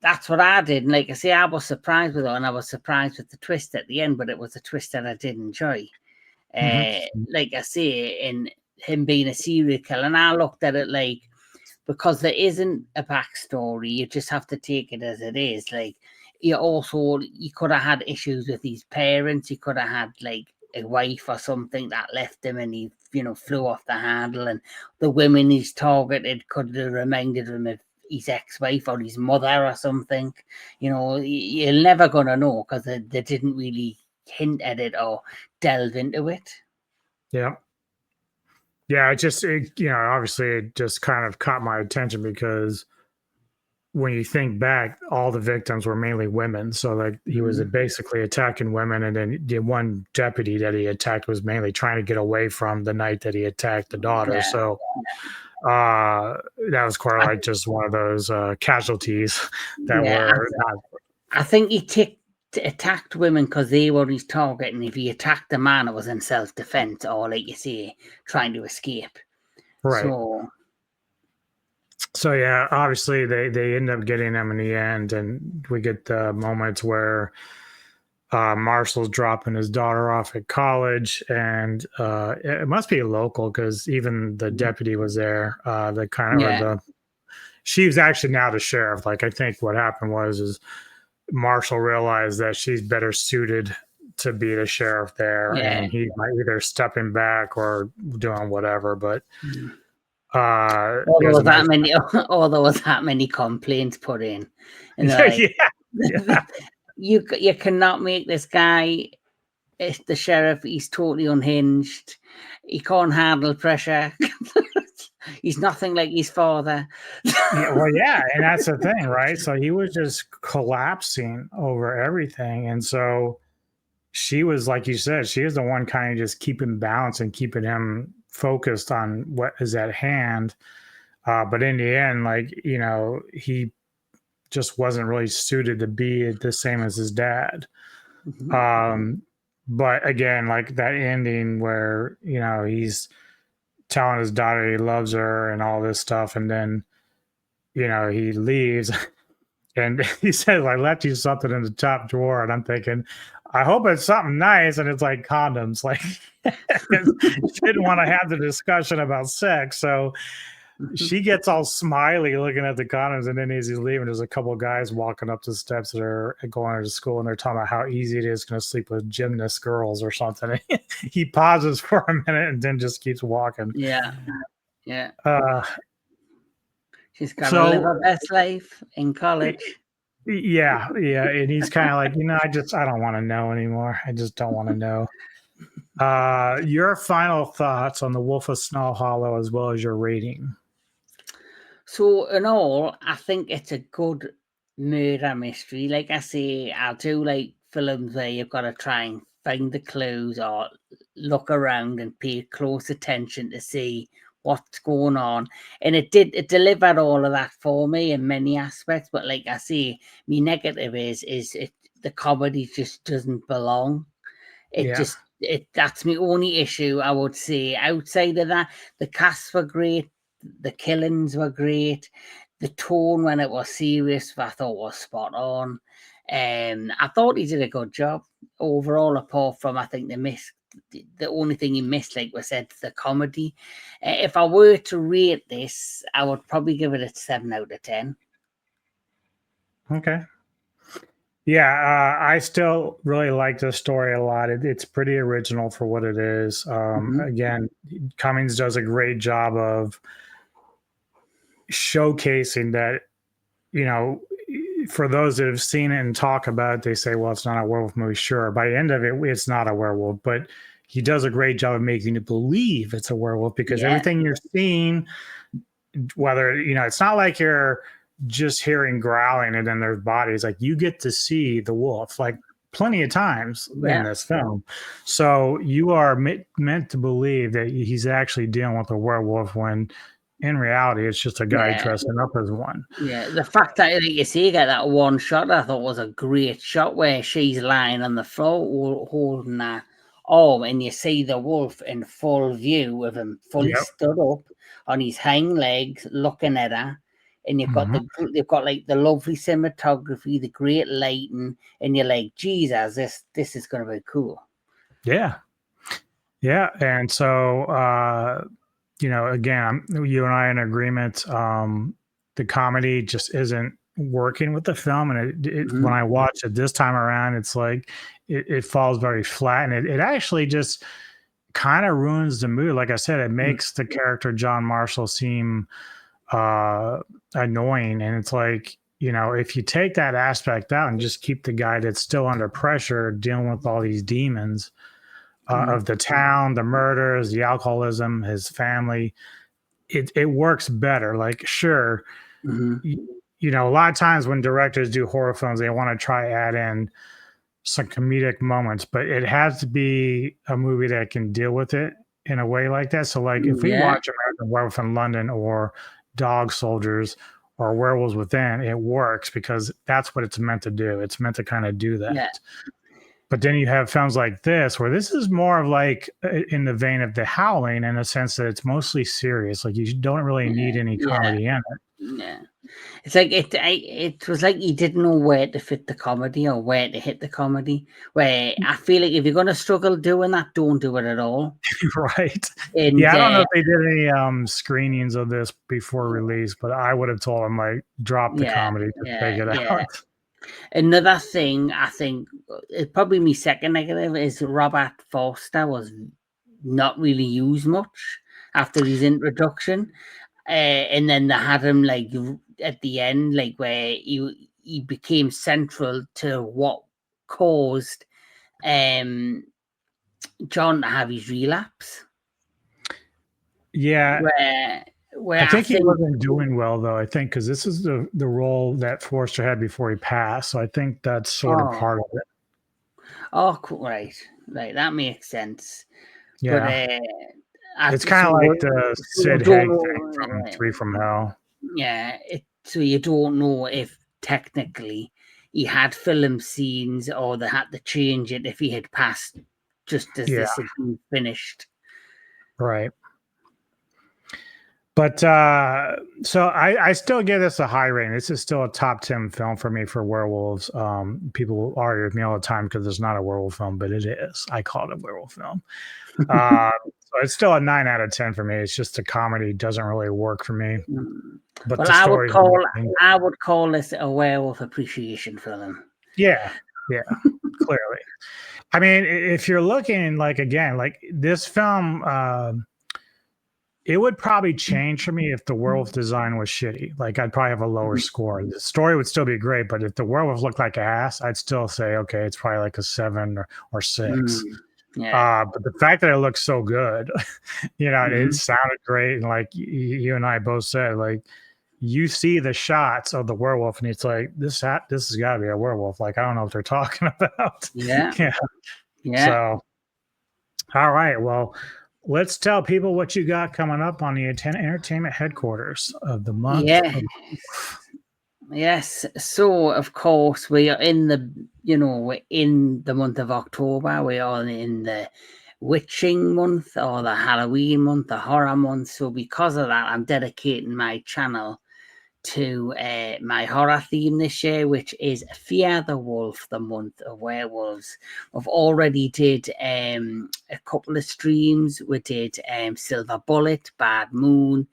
[SPEAKER 3] that's what I did. And like I say, I was surprised with it, and I was surprised with the twist at the end, but it was a twist that I did enjoy. Like I say, in him being a serial killer, and I looked at it like, because there isn't a backstory, you just have to take it as it is. Like, you could have had issues with his parents. He could have had like a wife or something that left him, and he, flew off the handle. And the women he's targeted could have reminded him of his ex-wife or his mother or something. You're never gonna know, because they didn't really hint at it or delve into it.
[SPEAKER 2] Yeah. Obviously it just kind of caught my attention, because when you think back, all the victims were mainly women. So like he was basically attacking women, and then the one deputy that he attacked was mainly trying to get away from the night that he attacked the daughter. So that was quite like just one of those casualties that were not.
[SPEAKER 3] I think he attacked women because they were his target, and if he attacked a man, it was in self-defense, or like you say, trying to escape.
[SPEAKER 2] Right. So yeah, obviously they end up getting him in the end, and we get the moments where Marshall's dropping his daughter off at college, and it must be local, because even the deputy was there. She was actually now the sheriff. Like, I think what happened is Marshall realized that she's better suited to be the sheriff there, and he might either stepping back or doing whatever. But there was
[SPEAKER 3] that many complaints put in, and you cannot make this guy the sheriff. He's totally unhinged. He can't handle pressure. He's nothing like his father.
[SPEAKER 2] And that's the thing, right? So he was just collapsing over everything, and so she was, like you said, she is the one kind of just keeping balance and keeping him focused on what is at hand. But in the end, he just wasn't really suited to be the same as his dad. But again, like that ending where, he's telling his daughter he loves her and all this stuff, and then, he leaves and he says, I left you something in the top drawer. And I'm thinking, I hope it's something nice, and it's like condoms. Like, she didn't want to have the discussion about sex, so she gets all smiley looking at the condoms, and then as he's leaving, there's a couple of guys walking up the steps that are going to school, and they're talking about how easy it is going to sleep with gymnast girls or something. He pauses for a minute and then just keeps walking.
[SPEAKER 3] She's got to live her best life in college.
[SPEAKER 2] Yeah, and he's kind of like, I don't want to know anymore. I just don't want to know. Your final thoughts on The Wolf of Snow Hollow, as well as your rating.
[SPEAKER 3] So in all, I think it's a good murder mystery. Like I say, I do like films where you've got to try and find the clues or look around and pay close attention to see what's going on. And it delivered all of that for me in many aspects. But like I say, my negative is the comedy just doesn't belong. That's my only issue, I would say. Outside of that, the casts were great, the killings were great, the tone when it was serious, I thought was spot on. I thought he did a good job overall, apart from, I think the only thing he missed, like we said, the comedy. If I were to rate this, I would probably give it a 7 out of 10.
[SPEAKER 2] Okay. Yeah, I still really like this story a lot. It's pretty original for what it is. Again, Cummings does a great job of showcasing that, for those that have seen it and talk about it, they say, well, it's not a werewolf movie. Sure. By the end of it, it's not a werewolf, but he does a great job of making you believe it's a werewolf, because everything you're seeing, whether, it's not like you're just hearing growling and then there's bodies. Like, you get to see the wolf like plenty of times in this film. So you are meant to believe that he's actually dealing with a werewolf, when in reality, it's just a guy dressing up as one.
[SPEAKER 3] Yeah, the fact that you see, get that one shot, I thought was a great shot, where she's lying on the floor holding that arm, and you see the wolf in full view of him fully stood up on his hind legs, looking at her. and you've got they've got like the lovely cinematography, the great lighting, and you're like, Jesus, this is going to be cool.
[SPEAKER 2] Yeah. Yeah. And so, again, you and I are in agreement. The comedy just isn't working with the film. And when I watch it this time around, it's like it falls very flat. And it actually just kind of ruins the mood. Like I said, it makes the character John Marshall seem annoying. And it's like, if you take that aspect out and just keep the guy that's still under pressure dealing with all these demons of the town, the murders, the alcoholism, his family, it works better. Like, sure, a lot of times when directors do horror films, they want to try add in some comedic moments, but it has to be a movie that can deal with it in a way like that. So, like, if we watch American Werewolf in London or Dog Soldiers or Werewolves Within, it works because that's what it's meant to do. It's meant to kind of do that. Yeah. But then you have films like this, where this is more of like in the vein of The Howling, in a sense that it's mostly serious. Like, you don't really need any comedy in it.
[SPEAKER 3] Yeah. It's like it was like you didn't know where to fit the comedy or where to hit the comedy. Where I feel like if you're going to struggle doing that, don't do it at all.
[SPEAKER 2] Right.
[SPEAKER 3] And,
[SPEAKER 2] I don't know if they did any screenings of this before release, but I would have told them, like, drop the comedy, just take it out.
[SPEAKER 3] Another thing, I think, probably my second negative is Robert Forster was not really used much after his introduction. And then they had him like at the end, like where he became central to what caused John to have his relapse.
[SPEAKER 2] Yeah.
[SPEAKER 3] Where
[SPEAKER 2] I think he wasn't doing well, though. I think because this is the role that Forster had before he passed. So I think that's sort of part of it.
[SPEAKER 3] Oh, right. That makes sense.
[SPEAKER 2] Yeah. But it's kind of like the Sid Haig thing from Three from Hell.
[SPEAKER 3] Yeah. So you don't know if technically he had film scenes or they had to change it if he had passed just as this had been finished.
[SPEAKER 2] Right. But so I still give this a high rating. This is still a top 10 film for me for werewolves. People argue with me all the time because it's not a werewolf film, but it is. I call it a werewolf film. So it's still a 9 out of 10 for me. It's just the comedy doesn't really work for me. But
[SPEAKER 3] well, I would call this a werewolf appreciation film.
[SPEAKER 2] Yeah, clearly. I mean, if you're looking like this film. It would probably change for me if the werewolf design was shitty. Like, I'd probably have a lower score. The story would still be great, but if the werewolf looked like ass, I'd still say, okay, it's probably like a 7 or 6. But the fact that it looks so good, it sounded great. And like you and I both said, like, you see the shots of the werewolf and it's like, this has got to be a werewolf. Like, I don't know what they're talking about.
[SPEAKER 3] Yeah.
[SPEAKER 2] So, all right. Well, let's tell people what you got coming up on the entertainment headquarters of the month.
[SPEAKER 3] Yes. So, of course, we are in we're in the month of October. We are in the witching month or the Halloween month, the horror month. So, because of that, I'm dedicating my channel to my horror theme this year, which is Fear the Wolf, the month of werewolves. We've already did a couple of streams. We did Silver Bullet, Bad Moon.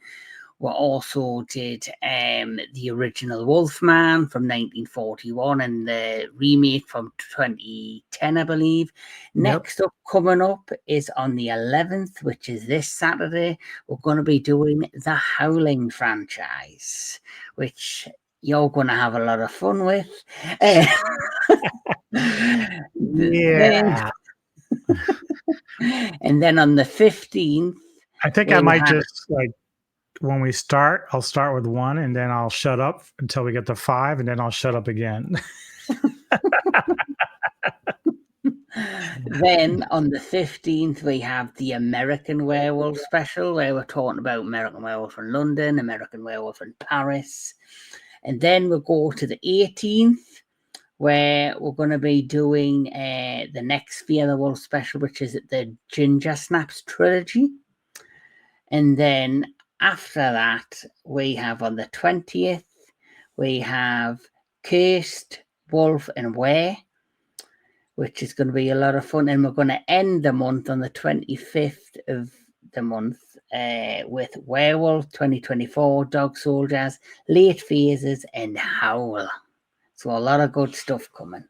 [SPEAKER 3] We also did the original Wolfman from 1941 and the remake from 2010, I believe. Next up, coming up, is on the 11th, which is this Saturday. We're going to be doing the Howling franchise, which you're going to have a lot of fun with. And then on the 15th,
[SPEAKER 2] I think I might just when we start, I'll start with 1 and then I'll shut up until we get to 5 and then I'll shut up again.
[SPEAKER 3] Then on the 15th, we have the American Werewolf special where we're talking about American Werewolf in London, American Werewolf in Paris. And then we'll go to the 18th where we're going to be doing the next Fear the Wolf special, which is the Ginger Snaps trilogy. And then after that, we have on the 20th, we have Cursed, Wolf and Were, which is going to be a lot of fun. And we're going to end the month on the 25th of the month with Werewolf 2024, Dog Soldiers, Late Phases, and Howl. So a lot of good stuff coming.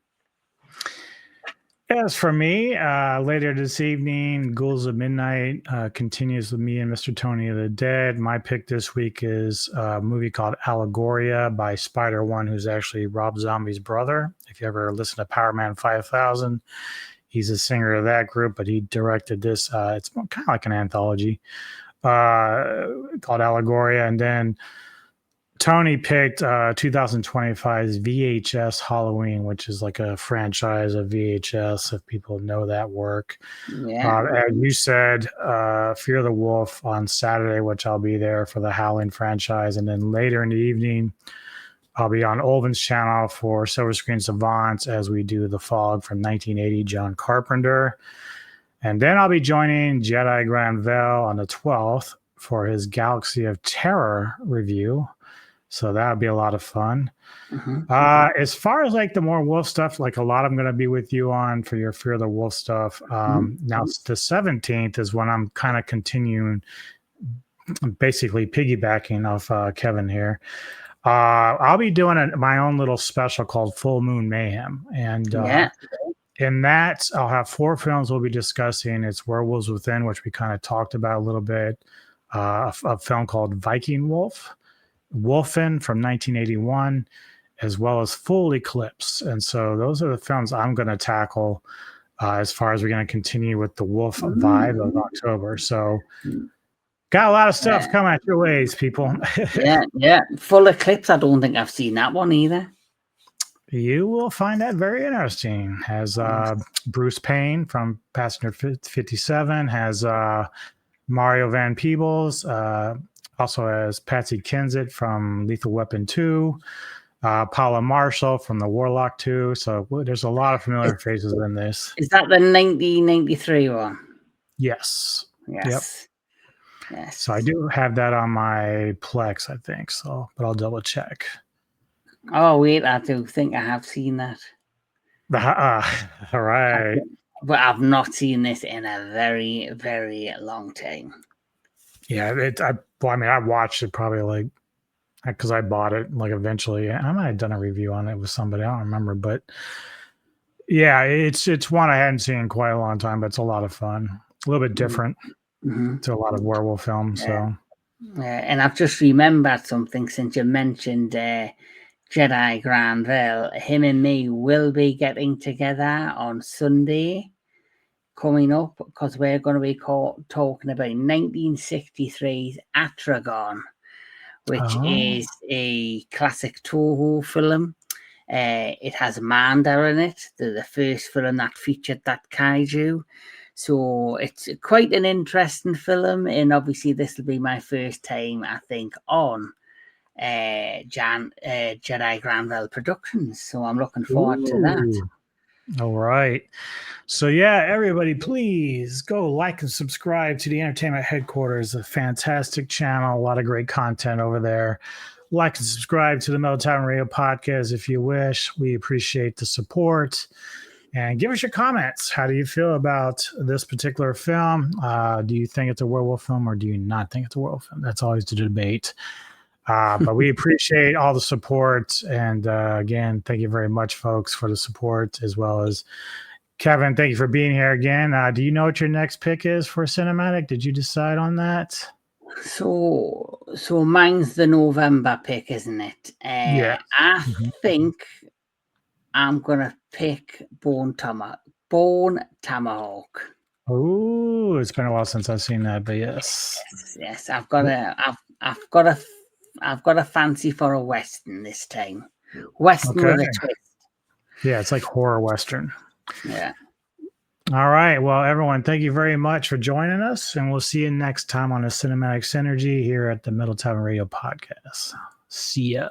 [SPEAKER 2] As for me, later this evening, Ghouls of Midnight continues with me and Mr. Tony of the Dead. My pick this week is a movie called Allegoria by Spider One, who's actually Rob Zombie's brother. If you ever listen to Power Man 5000, he's a singer of that group, but he directed this. It's kind of like an anthology called Allegoria. And then Tony picked 2025's VHS Halloween, which is like a franchise of VHS, if people know that work.
[SPEAKER 3] Yeah.
[SPEAKER 2] As you said, Fear the Wolf on Saturday, which I'll be there for the Howling franchise. And then later in the evening, I'll be on Olvin's channel for Silver Screen Savants as we do The Fog from 1980, John Carpenter. And then I'll be joining Jedi Granville on the 12th for his Galaxy of Terror review. So that would be a lot of fun. As far as like the more wolf stuff, like a lot I'm going to be with you on for your Fear the Wolf stuff. Now the 17th is when I'm kind of continuing, basically piggybacking off Kevin here. I'll be doing my own little special called Full Moon Mayhem. And in that, I'll have 4 films we'll be discussing. It's Werewolves Within, which we kind of talked about a little bit. A film called Viking Wolf. Wolfen from 1981, as well as Full Eclipse. And so those are the films I'm going to tackle as far as we're going to continue with the wolf vibe of October. So got a lot of stuff coming at your ways, people.
[SPEAKER 3] Yeah. Full Eclipse, I don't think I've seen that one either.
[SPEAKER 2] You will find that very interesting. Has Bruce Payne from Passenger 57, has Mario Van Peebles, also has Patsy Kensit from Lethal Weapon 2, Paula Marshall from The Warlock 2. So there's a lot of familiar faces in this.
[SPEAKER 3] Is that the 1993 one?
[SPEAKER 2] Yes.
[SPEAKER 3] Yes.
[SPEAKER 2] So I do have that on my Plex, I think. So, but I'll double check.
[SPEAKER 3] Oh, wait, I do think I have seen that.
[SPEAKER 2] All right.
[SPEAKER 3] But I've not seen this in a very, very long time.
[SPEAKER 2] Yeah, I watched it probably like, because I bought it like eventually. I might have done a review on it with somebody. I don't remember, but yeah, it's one I hadn't seen in quite a long time, but it's a lot of fun. A little bit different to a lot of werewolf films. So,
[SPEAKER 3] and I've just remembered something since you mentioned Jedi Granville. Him and me will be getting together on Sunday coming up because we're going to be talking about 1963's Atragon, which is a classic Toho film. It has Manda in it, the first film that featured that kaiju. So it's quite an interesting film, and obviously this will be my first time, I think, on Jedi Granville Productions. So I'm looking forward to that.
[SPEAKER 2] All right. So yeah, everybody, please go like and subscribe to the Entertainment Headquarters, a fantastic channel, a lot of great content over there. Like and subscribe to the Metal Tavern Radio podcast if you wish. We appreciate the support. And give us your comments. How do you feel about this particular film? Do you think it's a werewolf film or do you not think it's a werewolf film? That's always the debate. But we appreciate all the support. And again, thank you very much, folks, for the support, as well as Kevin. Thank you for being here again. Do you know what your next pick is for cinematic? Did you decide on that?
[SPEAKER 3] So mine's the November pick, isn't it?
[SPEAKER 2] Yeah.
[SPEAKER 3] I think I'm gonna pick Bone Tomahawk.
[SPEAKER 2] Oh, it's been a while since I've seen that, but yes.
[SPEAKER 3] Yes, I've got a fancy for a Western this time. Western with a twist.
[SPEAKER 2] Yeah, it's like horror Western.
[SPEAKER 3] Yeah.
[SPEAKER 2] All right. Well, everyone, thank you very much for joining us, and we'll see you next time on the Cinematic Synergy here at the Metal Tavern Radio podcast. See ya.